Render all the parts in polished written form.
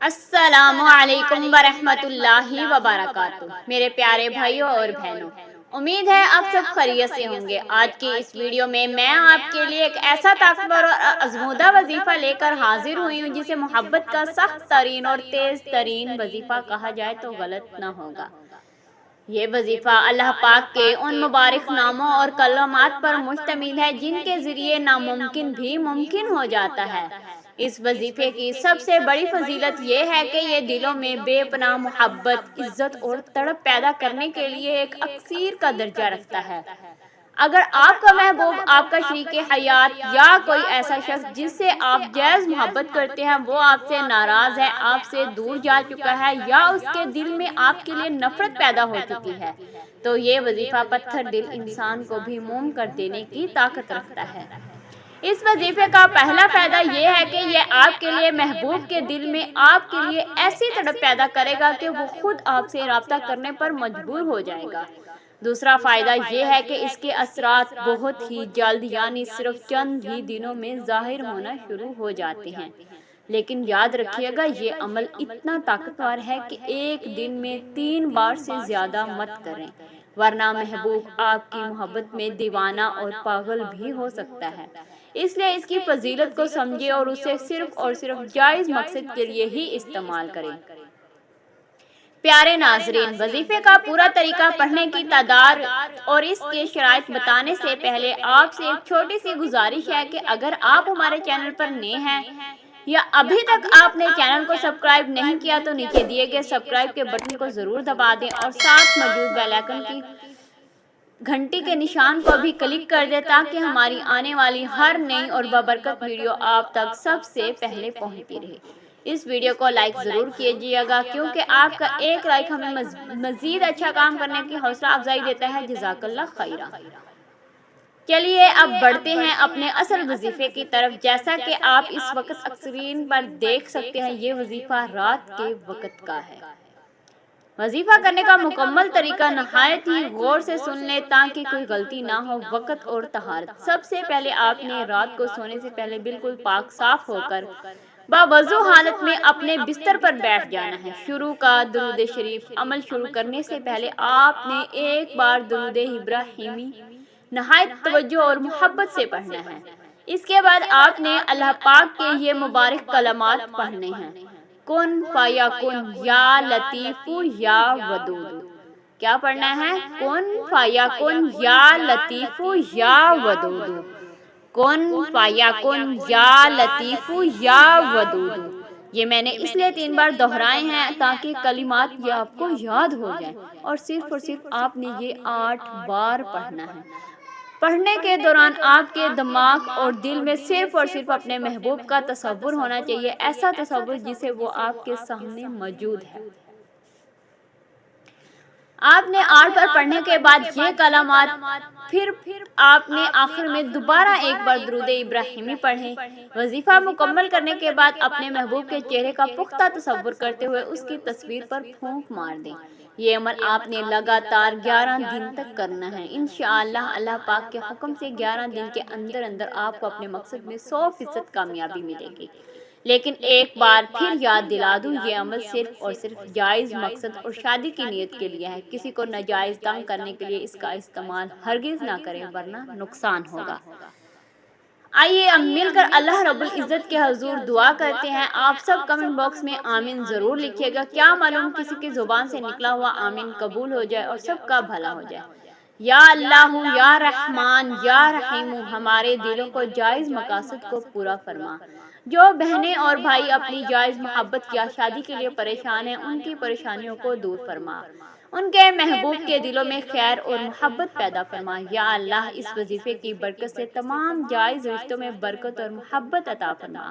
السلام علیکم ورحمۃ اللہ وبرکاتہ میرے پیارے بھائیوں اور بہنوں، امید ہے آپ سب خیریت سے ہوں گے۔ آج کی اس ویڈیو میں آپ کے لیے ایک ایسا طاقتور اور آزمودہ وظیفہ لے کر حاضر ہوئی ہوں جسے محبت کا سخت ترین اور تیز ترین وظیفہ کہا جائے تو غلط نہ ہوگا۔ یہ وظیفہ اللہ پاک کے ان مبارک ناموں اور کلمات پر مشتمل ہے جن کے ذریعے ناممکن بھی ممکن ہو جاتا ہے۔ اس وظیفے کی سب سے بڑی فضیلت یہ ہے کہ یہ دلوں میں بے پناہ محبت، عزت اور تڑپ پیدا کرنے کے لیے ایک اکسیر کا درجہ رکھتا ہے۔ اگر آپ کا محبوب، آپ کا شریک حیات یا کوئی ایسا شخص جس سے آپ جائز محبت کرتے ہیں وہ آپ سے ناراض ہے، آپ سے دور جا چکا ہے یا اس کے دل میں آپ کے لیے نفرت پیدا ہو چکی ہے، تو یہ وظیفہ پتھر دل انسان کو بھی موم کر دینے کی طاقت رکھتا ہے۔ اس وظیفے کا پہلا فائدہ یہ ہے کہ یہ آپ کے لیے محبوب کے دل میں آپ کے لیے ایسی تڑپ پیدا کرے گا کہ وہ خود آپ سے رابطہ کرنے پر مجبور ہو جائے گا۔ دوسرا فائدہ یہ ہے کہ اس کے اثرات بہت ہی جلد یعنی صرف چند ہی دنوں میں ظاہر ہونا شروع ہو جاتے ہیں، لیکن یاد رکھیے گا یہ عمل اتنا طاقتور ہے کہ ایک دن میں 3 بار سے زیادہ مت کریں، ورنہ محبوب آپ کی محبت میں دیوانہ اور پاگل بھی ہو سکتا ہے۔ اس لیے اس کی فضیلت کو سمجھیں اور اسے صرف اور صرف جائز مقصد کے لیے ہی استعمال کریں۔ پیارے ناظرین، وظیفے کا پورا طریقہ پڑھنے کی تعداد اور اس کے شرائط بتانے سے پہلے آپ سے ایک چھوٹی سی گزارش ہے کہ اگر آپ ہمارے چینل پر نئے ہیں یا ابھی تک آپ نے چینل کو سبسکرائب نہیں کیا تو نیچے دیے گئے سبسکرائب کے بٹن کو ضرور دبا دیں اور ساتھ موجود بیل آئیکن کی گھنٹی کے نشان کو بھی کلک کر دیں تاکہ ہماری آنے والی ہر نئی اور بابرکت ویڈیو آپ تک سب سے پہلے پہنچتی رہے۔ اس ویڈیو کو لائک ضرور کیجیے گا کیونکہ آپ کا ایک لائک ہمیں مزید اچھا کام کرنے کی حوصلہ افزائی دیتا ہے۔ جزاک اللہ خیرہ۔ چلیے اب بڑھتے ہیں اپنے اصل وظیفے کی طرف۔ جیسا کہ آپ اس وقت اسکرین پر دیکھ سکتے ہیں، یہ وظیفہ رات کے وقت کا ہے۔ وظیفہ کرنے کا مکمل طریقہ نہایت ہی غور سے سن لیں تاکہ کوئی غلطی نہ ہو۔ وقت اور طہارت۔ سب سے پہلے آپ نے رات کو سونے سے پہلے بالکل پاک صاف ہو کر باوضو حالت میں اپنے بستر پر بیٹھ جانا ہے۔ شروع کا درود شریف۔ عمل شروع کرنے سے پہلے آپ نے ایک بار درود ابراہیمی نہایت توجہ اور محبت سے پڑھنا ہے۔ اس کے بعد آپ نے اللہ پاک کے یہ مبارک کلمات پڑھنے ہیں: کن فیکن یا لطیف یا ودود۔ کیا پڑھنا ہے؟ کن فیکن یا لطیف یا ودود۔ کن فیکن یا لطیف یا ودود۔ یہ میں نے اس لیے 3 بار دہرائے ہیں تاکہ کلمات یہ آپ کو یاد ہو جائیں، اور صرف آپ نے یہ 8 بار پڑھنا ہے۔ پڑھنے کے دوران آپ کے دماغ اور دل میں صرف اور صرف اپنے محبوب کا تصور ہونا چاہیے، ایسا تصور جسے وہ آپ کے سامنے موجود ہے۔ آپ نے 8 بار پڑھنے کے بعد یہ کلمات، پھر آپ نے آخر میں دوبارہ ایک بار درود ابراہیمی پڑھیں۔ وظیفہ مکمل کرنے کے بعد اپنے محبوب کے چہرے کا پختہ تصور کرتے ہوئے اس کی تصویر پر پھونک مار دیں۔ یہ عمل آپ نے لگاتار 11 دن تک کرنا ہے۔ انشاءاللہ اللہ پاک کے حکم سے 11 دن کے اندر آپ کو اپنے مقصد میں 100% کامیابی ملے گی۔ لیکن ایک بار پھر یاد دلا دوں، یہ عمل صرف اور صرف جائز مقصد اور شادی کی نیت کے لیے ہے۔ کسی کو ناجائز تنگ کرنے کے لیے اس کا استعمال ہرگز نہ کریں ورنہ نقصان ہوگا۔ آئیے اب مل کر اللہ رب العزت کے حضور دعا کرتے ہیں۔ آپ سب کمنٹ باکس میں آمین ضرور لکھیے گا۔ کیا معلوم کسی کی زبان سے نکلا ہوا آمین قبول ہو جائے اور سب کا بھلا ہو جائے۔ یا اللہ یا رحمان یا رحیم، ہمارے دلوں کو جائز مقاصد کو پورا فرما۔ جو بہنیں اور بھائی اپنی جائز محبت یا شادی کے لیے پریشان ہیں، ان کی پریشانیوں کو دور فرما۔ ان کے محبوب کے دلوں میں خیر اور محبت پیدا فرما۔ یا اللہ اس وظیفے کی برکت سے تمام جائز رشتوں میں برکت اور محبت عطا فرما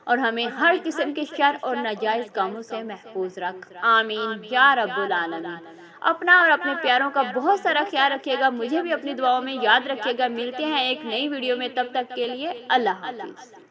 اور ہمیں ہر قسم کے شر اور ناجائز کاموں سے محفوظ رکھ۔ آمین یا رب العالمین۔ اپنا اور اپنے پیاروں کا بہت سارا خیال رکھیے گا، مجھے بھی اپنی دعاؤں میں یاد رکھیے گا۔ ملتے ہیں ایک نئی ویڈیو میں، تب تک کے لیے اللہ حافظ۔